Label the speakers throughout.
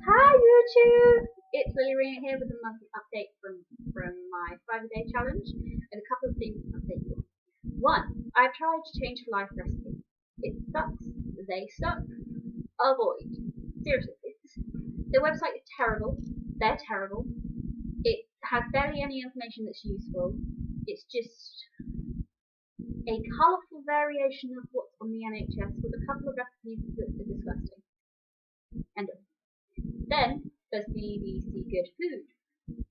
Speaker 1: Hi YouTube! It's Lily Rena here with a monthly update from my 5-a-day challenge and a couple of things to update you on. One, I've tried to change for life recipe. It sucks, they suck, avoid. Seriously, their website is terrible, they're terrible, it has barely any information that's useful, it's just a colourful variation of what's on the NHS with a couple of recipes that are disgusting. End of. Then there's BBC Good Food,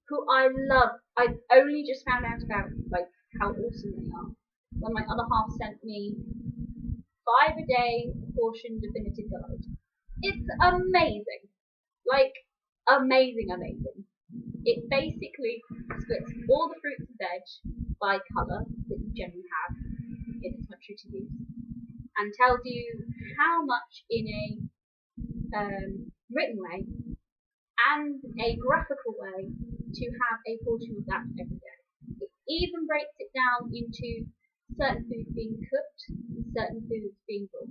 Speaker 1: who I love. I've only just found out about how awesome they are when my other half sent me 5-a-day portion definitive guide. It's amazing, like amazing. It basically splits all the fruits and veg by colour that you generally have in this country to use, and tells you how much in a written way and a graphical way to have a portion of that every day. It even breaks it down into certain foods being cooked and certain foods being raw.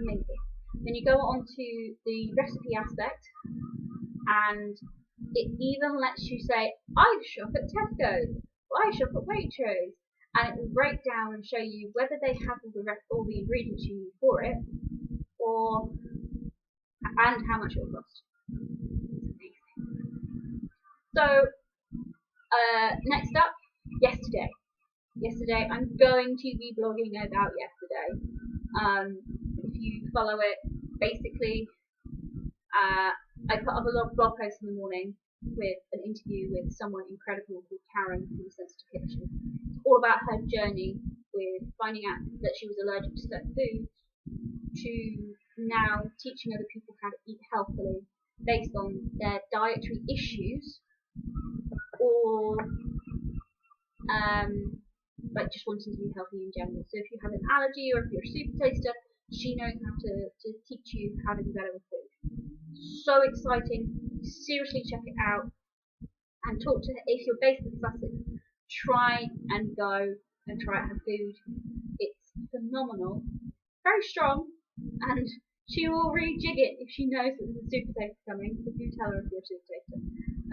Speaker 1: Amazing. Then you go on to the recipe aspect, and it even lets you say, I shop at Tesco's, or I shop at Waitrose, and it will break down and show you whether they have all the ingredients you need for it, and how much it will cost. So, next up, yesterday. Yesterday, I'm going to be blogging about yesterday. If you follow it, basically, I put up a blog post in the morning with an interview with someone incredible called Karen from the Sensitive Kitchen. It's all about her journey with finding out that she was allergic to certain foods, to now teaching other people how to eat healthily based on their dietary issues, or just wanting to be healthy in general. So if you have an allergy or if you're a super taster, she knows how to teach you how to be better with food. So exciting. Seriously check it out and talk to her. If you're based in Sussex, try and go and try out her food. It's phenomenal, very strong, and she will rejig it if she knows that there's a super taster coming. So do tell her if you're a super taster,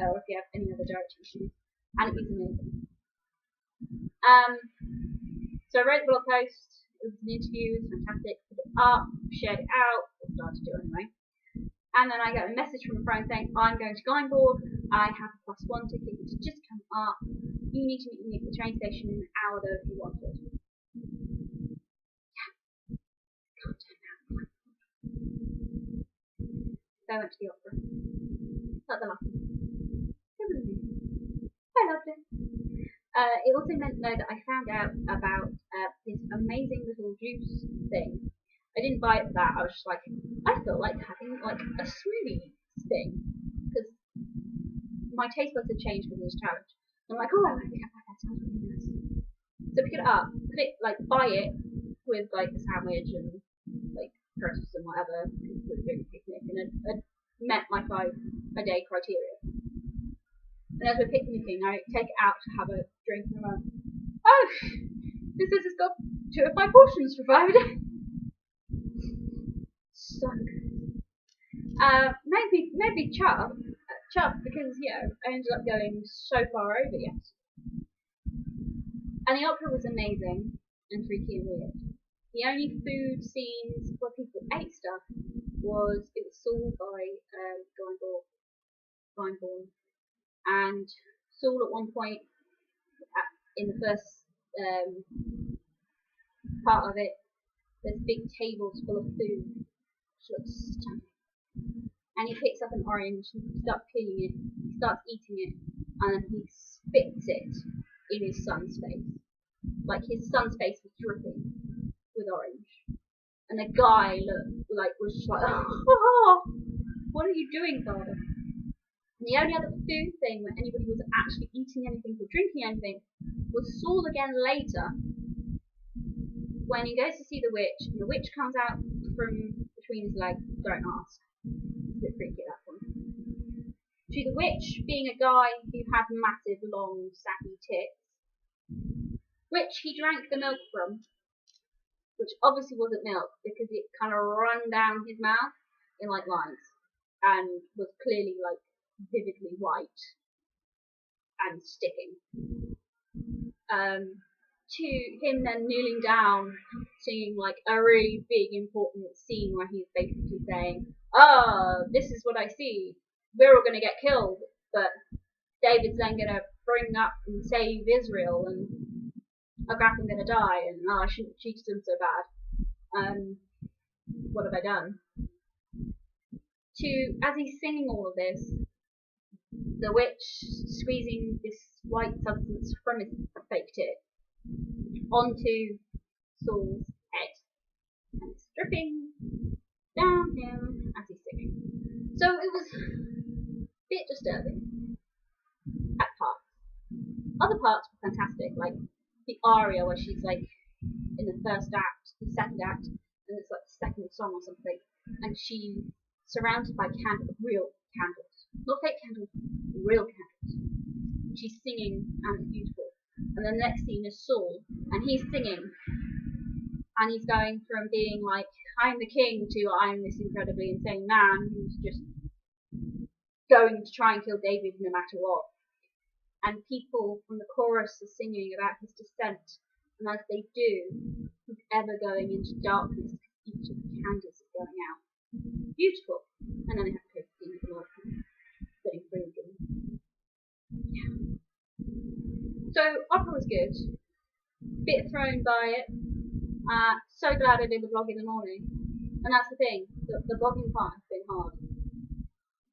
Speaker 1: or if you have any other dietary issues, and it is amazing. So I wrote the blog post, it was an interview, it was fantastic, put it up, shared it out, or started to do it anyway. And then I got a message from a friend saying, I'm going to Glyndebourne, I have a +1 ticket which has just come up, you need to meet me at the train station in an hour though if you want it. So I went to the opera. Not the last one. It was amazing. I loved it. It also meant though that I found out about this amazing little juice thing. I didn't buy it for that. I was just like, I felt like having like a smoothie thing because my taste buds had changed with this challenge. And I'm like, oh, I might pick up that. Sounds really nice. So pick it up, buy it with like a sandwich and like crisps and whatever because it was a big picnic and it met my 5-a-day criteria. And as we're picnicking, I take it out to have a drink and I'm like, oh, this has got 2 of my portions for 5 a day. So good. Maybe chuffed because I ended up going so far over yesterday. And the opera was amazing and freaky and weird. The only food scenes where people ate stuff it was Saul by Glyndebourne. And Saul at one point, in the first part of it, there's big tables full of food, which looks stunning. And he picks up an orange and starts peeling it, he starts eating it, and he spits it in his son's face. Like his son's face was dripping with orange. And the guy was just like, oh, what are you doing, father? And the only other food thing where anybody was actually eating anything or drinking anything was Saul again later when he goes to see the witch and the witch comes out from between his legs. Don't ask. It's a bit freaky at that point. To the witch being a guy who had massive, long, saggy tits, which he drank the milk from, which obviously wasn't milk because it kind of run down his mouth in like lines and was clearly like vividly white and sticking. To him then kneeling down, singing like a really big important scene where he's basically saying, this is what I see. We're all going to get killed, but David's then going to bring up and save Israel, and I'm going to die, and I shouldn't have cheated him so bad. What have I done? As he's singing all of this, the witch squeezing this white substance from his fake tit onto Saul's head, and it's dripping down him as he's singing. So it was a bit disturbing at parts. Other parts were fantastic, like the aria where she's like in the first act, the second act, and it's like the second song or something, and she's surrounded by candles, real candles, not fake candles, real candles. She's singing and it's beautiful. And then the next scene is Saul, and he's singing, and he's going from being like, I'm the king, to I'm this incredibly insane man who's just going to try and kill David no matter what. And people from the chorus are singing about his descent, and as they do, he's ever going into darkness because each of the candles is going out. Beautiful. And then they have to go to the Lord getting food. Yeah. So opera was good. Bit thrown by it. So glad I did the blog in the morning. And that's the thing, the blogging part has been hard.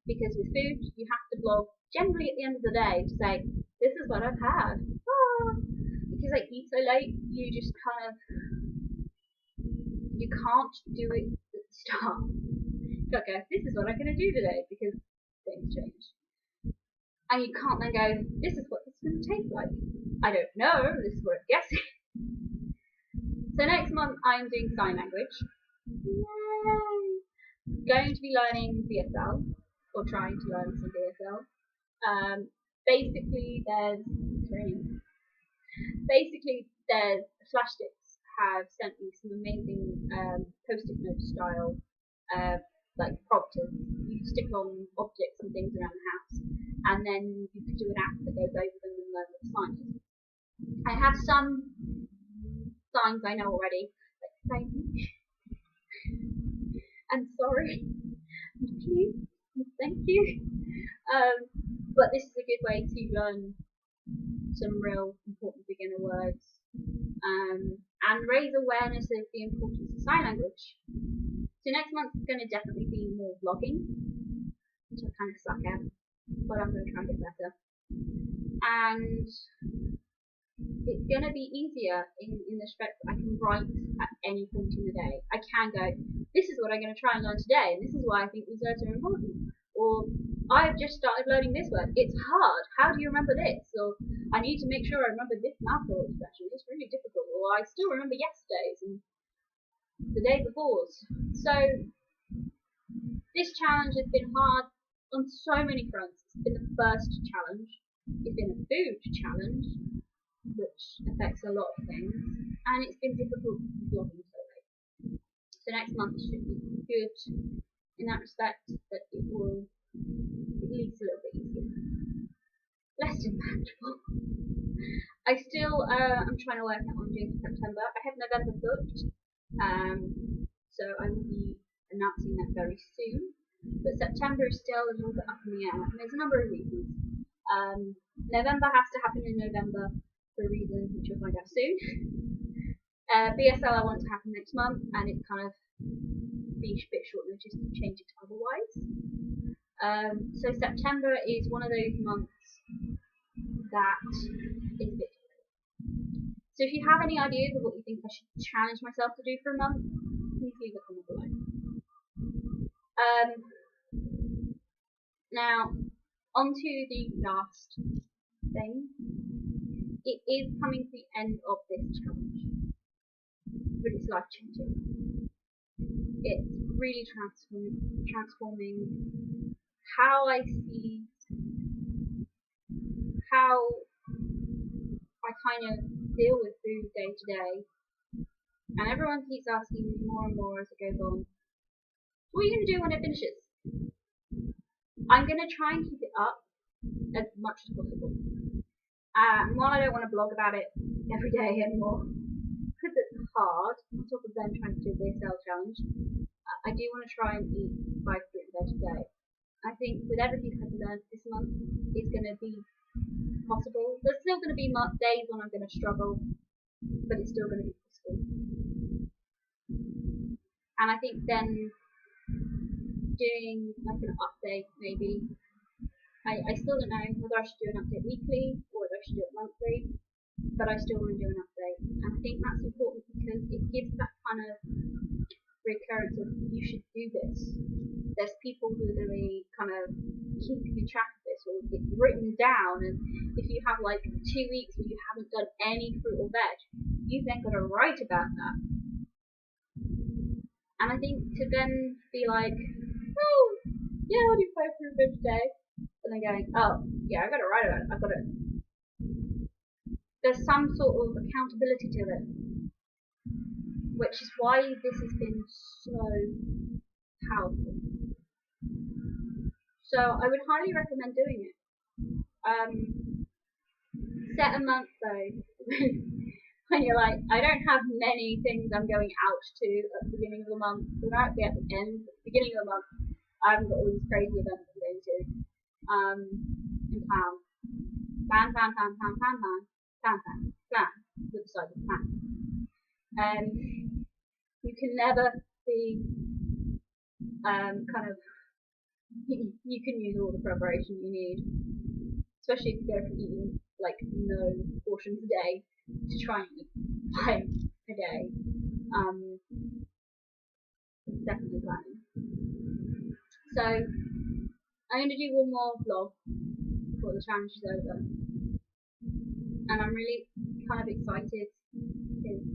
Speaker 1: Because with food, you have to blog generally at the end of the day to say, this is what I've had. Because I eat so late, you just kind of, you can't do it at the start. Okay, this is what I'm going to do today because things change. And you can't then go, this is what this is going to taste like. I don't know, this is what I'm guessing. So next month I'm doing sign language. Yay! Going to be learning BSL, or trying to learn some BSL. Basically there's Flashsticks have sent me some amazing post-it note style like prompters. You stick on objects and things around the house, and then you can do an app that goes over them and learn what the signs. I have some signs I know already, like thank you, and sorry, and please, and thank you. But this is a good way to learn some real important beginner words and raise awareness of the importance of sign language. So next month is going to definitely be more vlogging, which I kind of suck at, but I'm going to try and get better. And it's going to be easier in the respect that I can write at any point in the day. I can go, this is what I'm going to try and learn today, and this is why I think these words are important. Or, I've just started learning this word. It's hard. How do you remember this? Or, I need to make sure I remember this mouthful expression. It's really difficult. Or, I still remember yesterday's and the day before's. So, this challenge has been hard on so many fronts. It's been the first challenge. It's been a food challenge, which affects a lot of things. And it's been difficult vlogging so late. So next month should be good in that respect, that it will be at least a little bit easier. Less impactful. I still am trying to work out what I'm doing for September. I have November booked, so I will be announcing that very soon. But September is still a little bit up in the air, and there's a number of reasons. November has to happen in November for a reason which you'll find out soon. BSL I want to happen next month, and it's kind of be a bit short notice to change it otherwise. So September is one of those months that is a bit difficult. So if you have any ideas of what you think I should challenge myself to do for a month, please leave a comment below. Now, on to the last thing. It is coming to the end of this challenge, but it's life changing. It's really transforming how I see, how I kind of deal with food day to day, And everyone keeps asking me more and more as it goes on, what are you going to do when it finishes? I'm going to try and keep it up as much as possible. And while I don't want to blog about it every day anymore, because it's hard, on top of them trying to do the ASL challenge, I do want to try and eat 5 fruit and veg a day. I think with everything I've learned this month, it's going to be possible. There's still going to be days when I'm going to struggle, but it's still going to be possible. And I think then doing like an update maybe. I still don't know whether I should do an update weekly or whether I should do it monthly, but I still want to do an update. And I think that's important because it gives that kind of recurrence of you should do this. There's people who are going to be kind of keeping in track of this, or it's written down, and if you have like 2 weeks where you haven't done any fruit or veg, you've then got to write about that. And I think to then be like, oh, yeah, I'll do 5 fruit veg a day, and then going, oh, yeah, I've got to write about it. I've got to. There's some sort of accountability to it, which is why this has been so powerful. So I would highly recommend doing it. Set a month though, when you're like, I don't have many things I'm going out to at the beginning of the month. They might be at the end, but at the beginning of the month, I haven't got all these crazy events I'm going to. And plan. With the side of plan. You can never be kind of. You can use all the preparation you need, especially if you go from eating like no portions a day to try and eat 5 a day. Definitely planning. So I'm going to do one more vlog before the challenge is over, and I'm really kind of excited because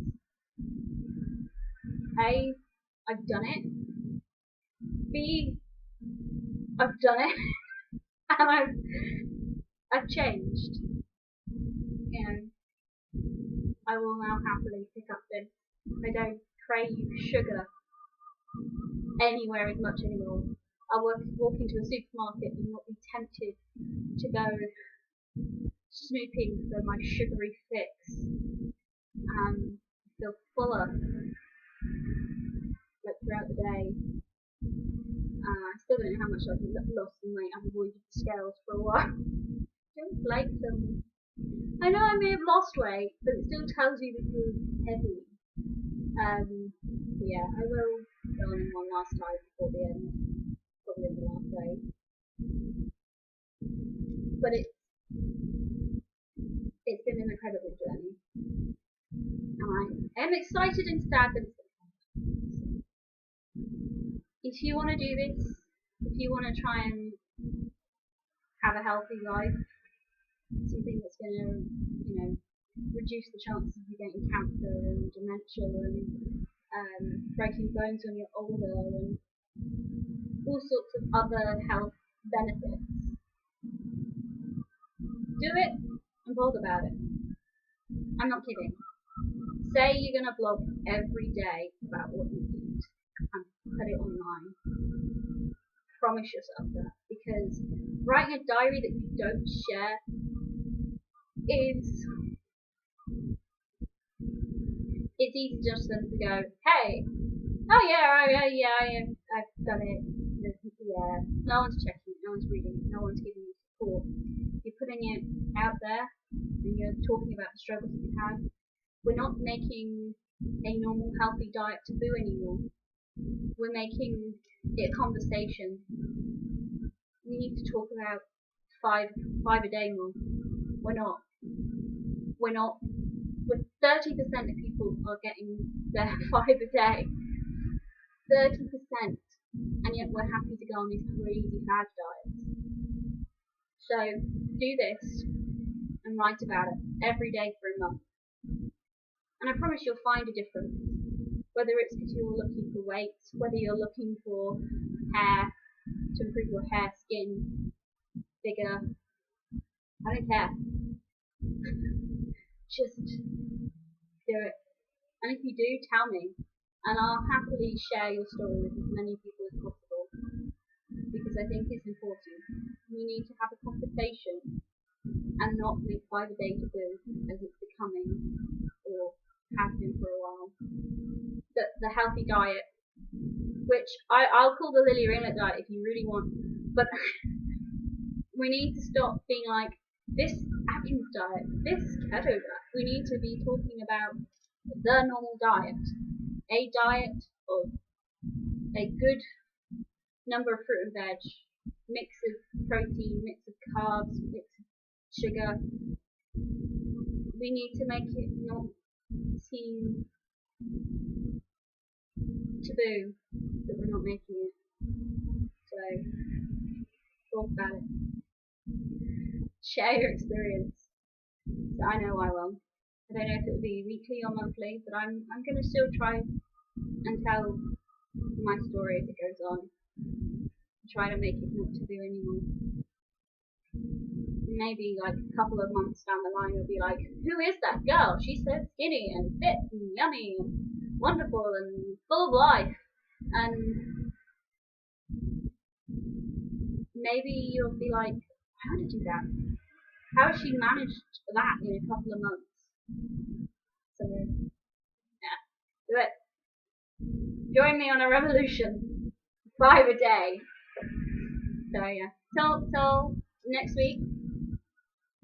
Speaker 1: A, I've done it. B, I've done it, and I've changed. You know, I will now happily pick up this. I don't crave sugar anywhere as much anymore. I walk into a supermarket and not be tempted to go snooping for my sugary fix. Feel fuller like throughout the day. I still don't know how much I've lost in weight. I've avoided the scales for a while. Don't like them. I know I may have lost weight, but it still tells you that you're heavy. Yeah, I will go on one last time before the end, probably on the last day. But it's been an incredible journey, and I am excited and sad that it's been. If you want to do this, if you want to try and have a healthy life, something that's going to, reduce the chances of you getting cancer and dementia and breaking bones when you're older and all sorts of other health benefits, do it and blog about it. I'm not kidding. Say you're going to blog every day about what you eat and put it online. Promise yourself that, because writing a diary that you don't share is, it's easy just then to go, hey, oh yeah, I've done it. Yeah, no one's checking it, no one's reading it, no one's giving you support. You're putting it out there and you're talking about the struggles that you have. We're not making a normal healthy diet taboo anymore. We're making it a conversation. We need to talk about five a day more. We're not. With 30% of people are getting their 5 a day. 30%. And yet we're happy to go on these crazy fad diets. So do this and write about it every day for a month. And I promise you'll find a difference. Whether it's because you're looking for weight, whether you're looking for hair, to improve your hair, skin, bigger. I don't care. Just do it And if you do, tell me, and I'll happily share your story with as many people as possible, because I think it's important. We need to have a conversation and not make 5-a-day taboo as it's becoming, or has been for a while. The healthy diet, which I'll call the Lily Ringlet diet if you really want, but we need to stop being like this Atkins diet, this keto diet. We need to be talking about the normal diet, a diet of a good number of fruit and veg, mix of protein, mix of carbs, mix of sugar. We need to make it not seem taboo that we're not making it. So talk about it. Share your experience. So I know I will. I don't know if it will be weekly or monthly, but I'm going to still try and tell my story as it goes on. Try to make it not taboo anymore. Maybe like a couple of months down the line, you'll be like, who is that girl? She's so skinny and fit and yummy and wonderful and full of life. And maybe you'll be like, how did you do that? How has she managed that in a couple of months? So, yeah, do it. Join me on a revolution. 5 a day. So, yeah. Till next week.